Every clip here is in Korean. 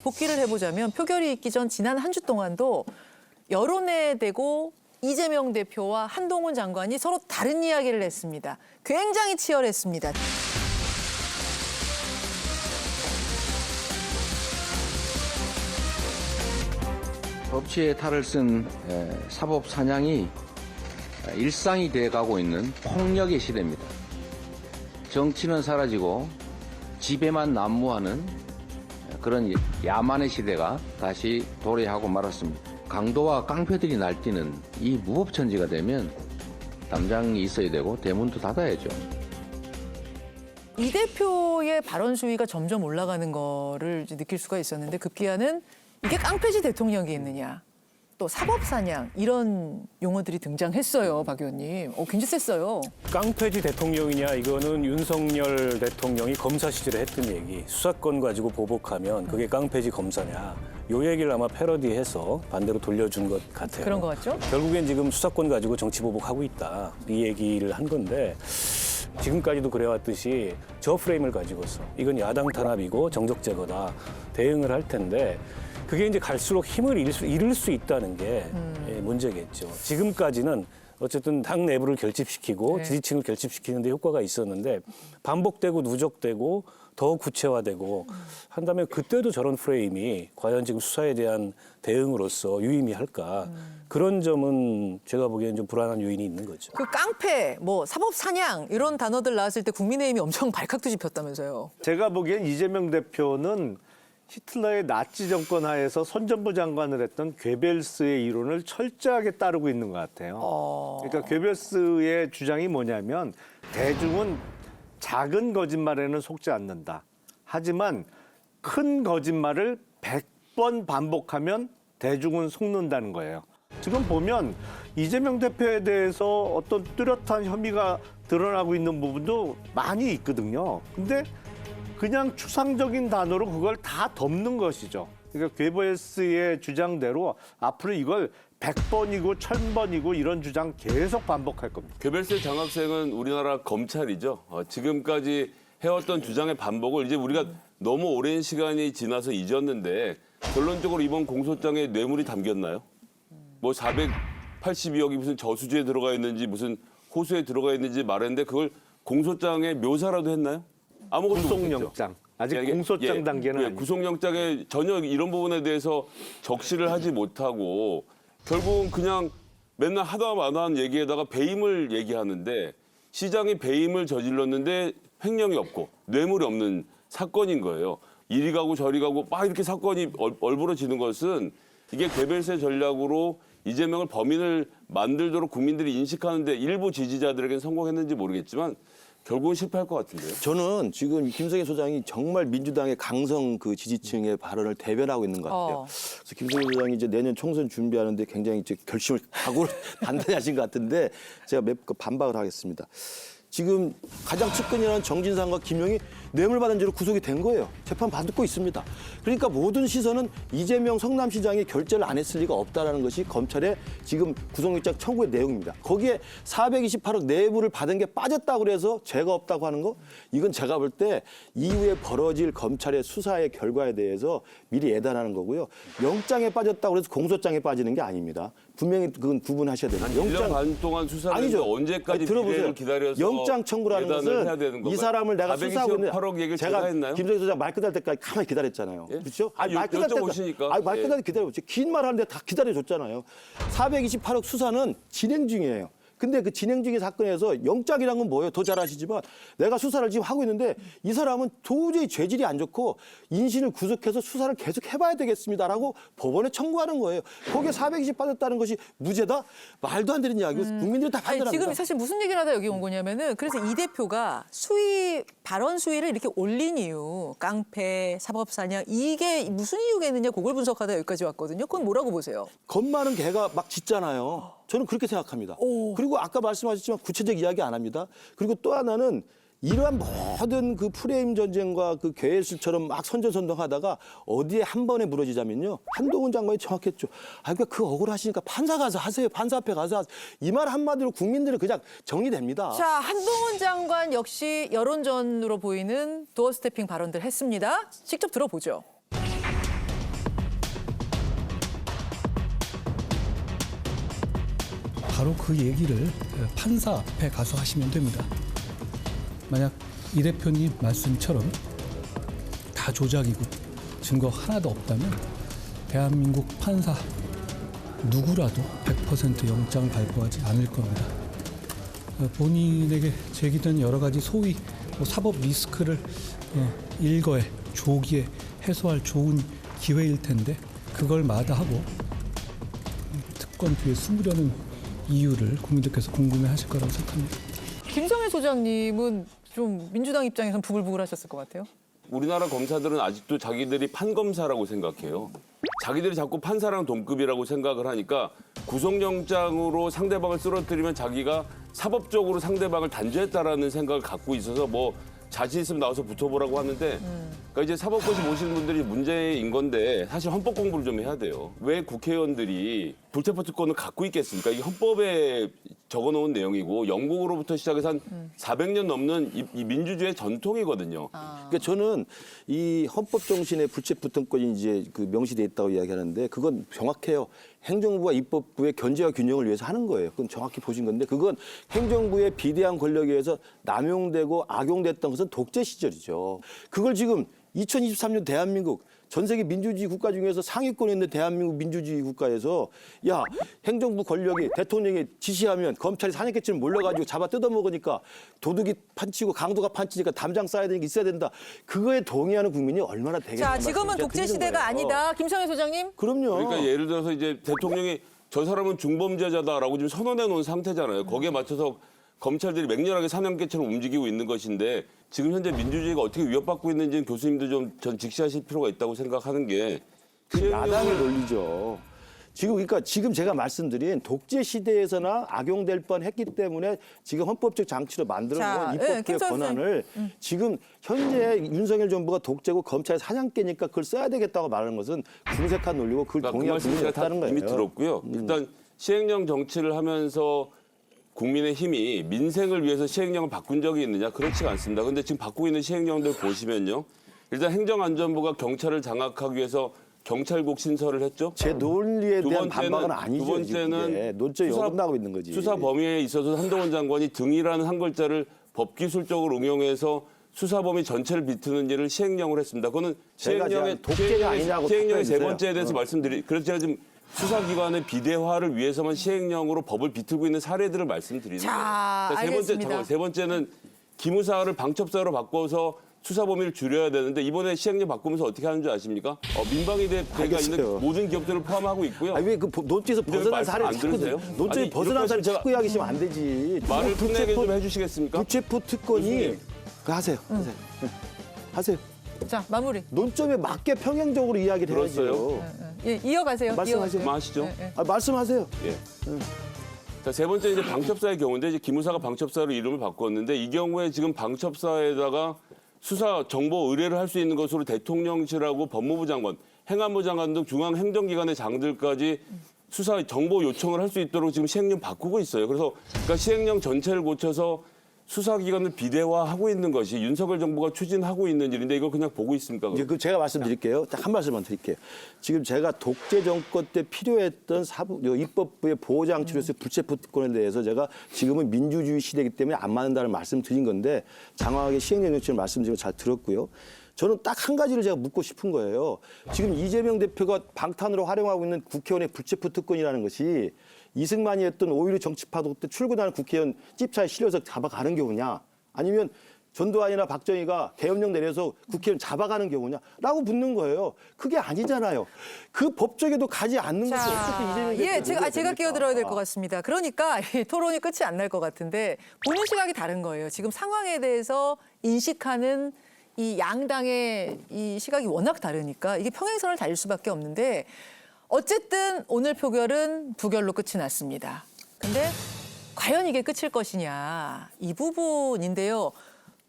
복귀를 해보자면 표결이 있기 전 지난 한 주 동안도 여론에 대고 이재명 대표와 한동훈 장관이 서로 다른 이야기를 했습니다. 굉장히 치열했습니다. 법치에 탈을 쓴 사법 사냥이 일상이 돼가고 있는 폭력의 시대입니다. 정치는 사라지고 지배만 난무하는 그런 야만의 시대가 다시 도래하고 말았습니다. 강도와 깡패들이 날뛰는 이 무법천지가 되면 담장이 있어야 되고 대문도 닫아야죠. 이 대표의 발언 수위가 점점 올라가는 거를 이제 느낄 수가 있었는데 급기야는 이게 깡패지 대통령이겠느냐. 또 사법사냥 이런 용어들이 등장했어요. 박 의원님. 굉장히 셌어요. 깡패지 대통령이냐 이거는 윤석열 대통령이 검사 시절에 했던 얘기. 수사권 가지고 보복하면 그게 깡패지 검사냐. 요 얘기를 아마 패러디해서 반대로 돌려준 것 같아요. 그런 것 같죠? 결국엔 지금 수사권 가지고 정치 보복하고 있다. 이 얘기를 한 건데 지금까지도 그래왔듯이 저 프레임을 가지고서 이건 야당 탄압이고 정적 제거다. 대응을 할 텐데 그게 이제 갈수록 힘을 잃을 수 있다는 게 문제겠죠. 지금까지는 어쨌든 당 내부를 결집시키고 네. 지지층을 결집시키는 데 효과가 있었는데 반복되고 누적되고 더 구체화되고 한다면 그때도 저런 프레임이 과연 지금 수사에 대한 대응으로서 유의미할까. 그런 점은 제가 보기엔 좀 불안한 요인이 있는 거죠. 그 깡패, 뭐 사법사냥 이런 단어들 나왔을 때 국민의힘이 엄청 발칵 뒤집혔다면서요. 제가 보기엔 이재명 대표는 히틀러의 나치 정권 하에서 손전부 장관을 했던 괴벨스의 이론을 철저하게 따르고 있는 것 같아요. 그러니까 괴벨스의 주장이 뭐냐면 대중은 작은 거짓말에는 속지 않는다. 하지만 큰 거짓말을 100번 반복하면 대중은 속는다는 거예요. 지금 보면 이재명 대표에 대해서 어떤 뚜렷한 혐의가 드러나고 있는 부분도 많이 있거든요. 근데 그냥 추상적인 단어로 그걸 다 덮는 것이죠. 그러니까 괴벨스의 주장대로 앞으로 이걸 100번이고 1000번이고 이런 주장 계속 반복할 겁니다. 괴벨스 장학생은 우리나라 검찰이죠. 지금까지 해왔던 주장의 반복을 이제 우리가 너무 오랜 시간이 지나서 잊었는데 결론적으로 이번 공소장에 뇌물이 담겼나요? 뭐 482억이 무슨 저수지에 들어가 있는지 무슨 호수에 들어가 있는지 말했는데 그걸 공소장에 묘사라도 했나요? 아무것도 구속영장. 아직 공소장 단계는 아니죠. 구속영장에 전혀 이런 부분에 대해서 적시를 하지 못하고 결국은 그냥 맨날 하다 마다한 얘기에다가 배임을 얘기하는데 시장이 배임을 저질렀는데 횡령이 없고 뇌물이 없는 사건인 거예요. 이리 가고 저리 가고 막 이렇게 사건이 얼버러지는 것은 이게 괴벨스의 전략으로 이재명을 범인을 만들도록 국민들이 인식하는데 일부 지지자들에게는 성공했는지 모르겠지만 결국은 실패할 것 같은데요. 저는 지금 김성애 소장이 정말 민주당의 강성 그 지지층의 발언을 대변하고 있는 것 같아요. 그래서 김성애 소장이 이제 내년 총선 준비하는데 굉장히 이제 결심을 각오를 단단히 하신 것 같은데 제가 몇 번 반박을 하겠습니다. 지금 가장 측근이라는 정진상과 김용이 뇌물 받은 죄로 구속이 된 거예요. 재판 받고 있습니다. 그러니까 모든 시선은 이재명 성남시장이 결재를 안 했을 리가 없다는 것이 검찰의 지금 구속영장 청구의 내용입니다. 거기에 428억 내부를 받은 게 빠졌다고 그래서 죄가 없다고 하는 거 이건 제가 볼 때 이후에 벌어질 검찰의 수사의 결과에 대해서 미리 예단하는 거고요. 영장에 빠졌다고 그래서 공소장에 빠지는 게 아닙니다. 분명히 그건 구분하셔야 됩니다. 1년 반 동안 수사를 언제까지 들어보세요. 기다려서 영장 청구라는 해야 되는 것은 건가요? 이 사람을 내가 수사하고 있는 428억 얘기를 제가 했나요? 김성희 소장 말 끝날 때까지 가만히 기다렸잖아요. 예? 그렇죠? 아니, 말 끝날 여쭤보시니까. 아니, 말 예. 끝날 때 기다려보죠. 긴 말 하는데 다 기다려줬잖아요. 428억 수사는 진행 중이에요. 근데 그 진행 중의 사건에서 영장이란 건 뭐예요? 더 잘 아시지만 내가 수사를 지금 하고 있는데 이 사람은 도저히 죄질이 안 좋고 인신을 구속해서 수사를 계속 해봐야 되겠습니다라고 법원에 청구하는 거예요. 거기에 420 받았다는 것이 무죄다? 말도 안 되는 이야기고 국민들이 다 아니, 판단합니다. 지금 사실 무슨 얘기를 하다 여기 온 거냐면은 그래서 이 대표가 발언 수위를 이렇게 올린 이유, 깡패, 사법사냥 이게 무슨 이유겠느냐 그걸 분석하다 여기까지 왔거든요. 그건 뭐라고 보세요? 겁 많은 개가 막 짖잖아요. 저는 그렇게 생각합니다. 그리고 아까 말씀하셨지만 구체적 이야기 안 합니다. 그리고 또 하나는 이러한 모든 그 프레임 전쟁과 그 괴수처럼 막 선전선동하다가 어디에 한 번에 무너지자면요. 한동훈 장관이 정확했죠. 그러니까 그 억울하시니까 판사 가서 하세요. 판사 앞에 가서 하세요. 이 말 한마디로 국민들은 그냥 정리됩니다. 자, 한동훈 장관 역시 여론전으로 보이는 도어 스태핑 발언들 했습니다. 직접 들어보죠. 바로 그 얘기를 판사 앞에 가서 하시면 됩니다. 만약 이 대표님 말씀처럼 다 조작이고 증거 하나도 없다면 대한민국 판사 누구라도 100% 영장을 발부하지 않을 겁니다. 본인에게 제기된 여러 가지 소위 사법 리스크를 일거에 조기에 해소할 좋은 기회일 텐데 그걸 마다하고 특권 뒤에 숨으려는 이유를 국민들께서 궁금해하실 거라고 생각합니다. 김성애 소장님은 좀 민주당 입장에선 부글부글하셨을 것 같아요. 우리나라 검사들은 아직도 자기들이 판검사라고 생각해요. 자기들이 자꾸 판사랑 동급이라고 생각을 하니까 구속영장으로 상대방을 쓰러뜨리면 자기가 사법적으로 상대방을 단죄했다라는 생각을 갖고 있어서 뭐 자신 있으면 나와서 붙어보라고 하는데 그러니까 이제 사법고시 모시는 분들이 문제인 건데 사실 헌법 공부를 좀 해야 돼요. 왜 국회의원들이 불체포 특권을 갖고 있겠습니까? 이게 헌법에 적어놓은 내용이고 영국으로부터 시작해서 한 400년 넘는 이 민주주의의 전통이거든요. 그러니까 저는 이 헌법 정신의 불체포 특권이 이제 그 명시돼 있다고 이야기하는데 그건 정확해요. 행정부와 입법부의 견제와 균형을 위해서 하는 거예요. 그건 정확히 보신 건데 그건 행정부의 비대한 권력에 의해서 남용되고 악용됐던 것은 독재 시절이죠. 그걸 지금 2023년 대한민국 전 세계 민주주의 국가 중에서 상위권에 있는 대한민국 민주주의 국가에서 야 행정부 권력이 대통령이 지시하면 검찰이 사냥개처럼 몰려가지고 잡아 뜯어먹으니까 도둑이 판치고 강도가 판치니까 담장 쌓아야 되는 게 있어야 된다. 그거에 동의하는 국민이 얼마나 되겠냐. 자, 지금은 독재 시대가 아니다. 김성애 소장님. 그럼요. 그러니까 예를 들어서 이제 대통령이 저 사람은 중범죄자다라고 지금 선언해 놓은 상태잖아요. 거기에 맞춰서 검찰들이 맹렬하게 사냥개처럼 움직이고 있는 것인데 지금 현재 민주주의가 어떻게 위협받고 있는지는 교수님도 좀 전 직시하실 필요가 있다고 생각하는 게 야당의 논리죠. 지금 제가 말씀드린 독재 시대에서나 악용될 뻔했기 때문에 지금 헌법적 장치로 만들어 자, 놓은 예, 입법부의 김 선생. 권한을 지금 현재 윤석열 정부가 독재고 검찰이 사냥개니까 그걸 써야 되겠다고 말하는 것은 궁색한 논리고 그걸 그 동의할 말씀 분이 제가 다 없다는 거예요. 이미 들었고요. 일단 시행령 정치를 하면서 국민의힘이 민생을 위해서 시행령을 바꾼 적이 있느냐? 그렇지가 않습니다. 그런데 지금 바꾸고 있는 시행령들 보시면요. 일단 행정안전부가 경찰을 장악하기 위해서 경찰국 신설을 했죠. 제 논리에 두 대한 번째는- 반박은 아니죠. 두 번째는 논점이 수사- 어긋나고 있는 거지. 수사 범위에 있어서 한동훈 장관이 등이라는 한 글자를 법기술적으로 응용해서 수사 범위 전체를 비트는 일을 시행령을 했습니다. 그거는 제가 시행령의 독재가 아니냐고 시행령의 세 답변해 번째에 대해서 그래서 제가 지금 수사기관의 비대화를 위해서만 시행령으로 법을 비틀고 있는 사례들을 말씀드리는 자, 거예요. 알겠습니다. 세 번째는 기무사를 방첩사로 바꿔서 수사 범위를 줄여야 되는데 이번에 시행령 바꾸면서 어떻게 하는 줄 아십니까? 민방위대가 있는 알겠어요. 모든 기업들을 포함하고 있고요. 아니 왜그 논점에서 근데 왜 벗어난 말씀 사례를 안 자꾸 들으세요? 논점이 아니, 벗어난 이렇게 사례를 제가- 자꾸 이야기하시면 안 되지. 말을 끝내게 불체포- 좀 해주시겠습니까? 불체포 특권이 교수님. 그 하세요. 하세요. 자, 마무리. 논점에 맞게 평행적으로 이야기를 들었어요? 해야죠. 예, 이어가세요. 말씀하세요. 그만하시죠. 예, 예. 말씀하세요. 예. 자, 세 번째 이제 방첩사의 경우인데 이제 기무사가 방첩사로 이름을 바꿨는데 이 경우에 지금 방첩사에다가 수사 정보 의뢰를 할 수 있는 것으로 대통령실하고 법무부 장관, 행안부 장관 등 중앙 행정기관의 장들까지 수사 정보 요청을 할 수 있도록 지금 시행령 바꾸고 있어요. 그래서 그러니까 시행령 전체를 고쳐서 수사기관을 비대화하고 있는 것이 윤석열 정부가 추진하고 있는 일인데 이걸 그냥 보고 있습니까? 이제 그 제가 말씀드릴게요. 딱 한 말씀만 드릴게요. 지금 제가 독재 정권 때 필요했던 입법부의 보호 장치로서의 불체포 특권에 대해서 제가 지금은 민주주의 시대이기 때문에 안 맞는다는 말씀드린 건데 장황하게 시행령 정치를 말씀드린 거 잘 들었고요. 저는 딱 한 가지를 제가 묻고 싶은 거예요. 지금 이재명 대표가 방탄으로 활용하고 있는 국회의원의 불체포 특권이라는 것이 이승만이 했던 5.16 정치파도 때 출근하는 국회의원 찝차에 실려서 잡아가는 경우냐 아니면 전두환이나 박정희가 계엄령 내려서 국회의원 잡아가는 경우냐라고 묻는 거예요. 그게 아니잖아요. 그 법적에도 가지 않는 것이 어떻게 이재명 대표 예, 제가 끼어들어야 될 것 같습니다. 그러니까 이 토론이 끝이 안 날 것 같은데 보는 시각이 다른 거예요. 지금 상황에 대해서 인식하는 이 양당의 이 시각이 워낙 다르니까 이게 평행선을 달릴 수밖에 없는데 어쨌든 오늘 표결은 부결로 끝이 났습니다. 근데 과연 이게 끝일 것이냐 이 부분인데요.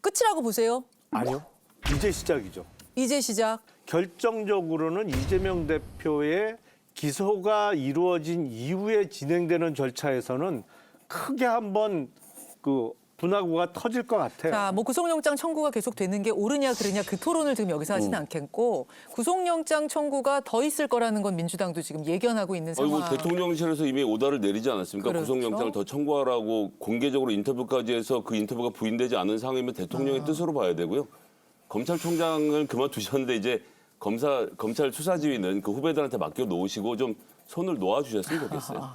끝이라고 보세요? 아니요. 이제 시작이죠. 이제 시작. 결정적으로는 이재명 대표의 기소가 이루어진 이후에 진행되는 절차에서는 크게 한번 그 분화구가 터질 것 같아요. 자, 뭐 구속영장 청구가 계속 되는 게 옳으냐 그르냐 그 토론을 지금 여기서 하지는 않겠고 구속영장 청구가 더 있을 거라는 건 민주당도 지금 예견하고 있는 상황. 아이고 대통령실에서 이미 오더를 내리지 않았습니까? 그렇죠. 구속영장을 더 청구하라고 공개적으로 인터뷰까지 해서 그 인터뷰가 부인되지 않은 상황이면 대통령의 뜻으로 봐야 되고요. 검찰총장을 그만두셨는데 이제 검찰 수사지휘는 그 후배들한테 맡겨 놓으시고 좀 손을 놓아주셨으면 좋겠어요.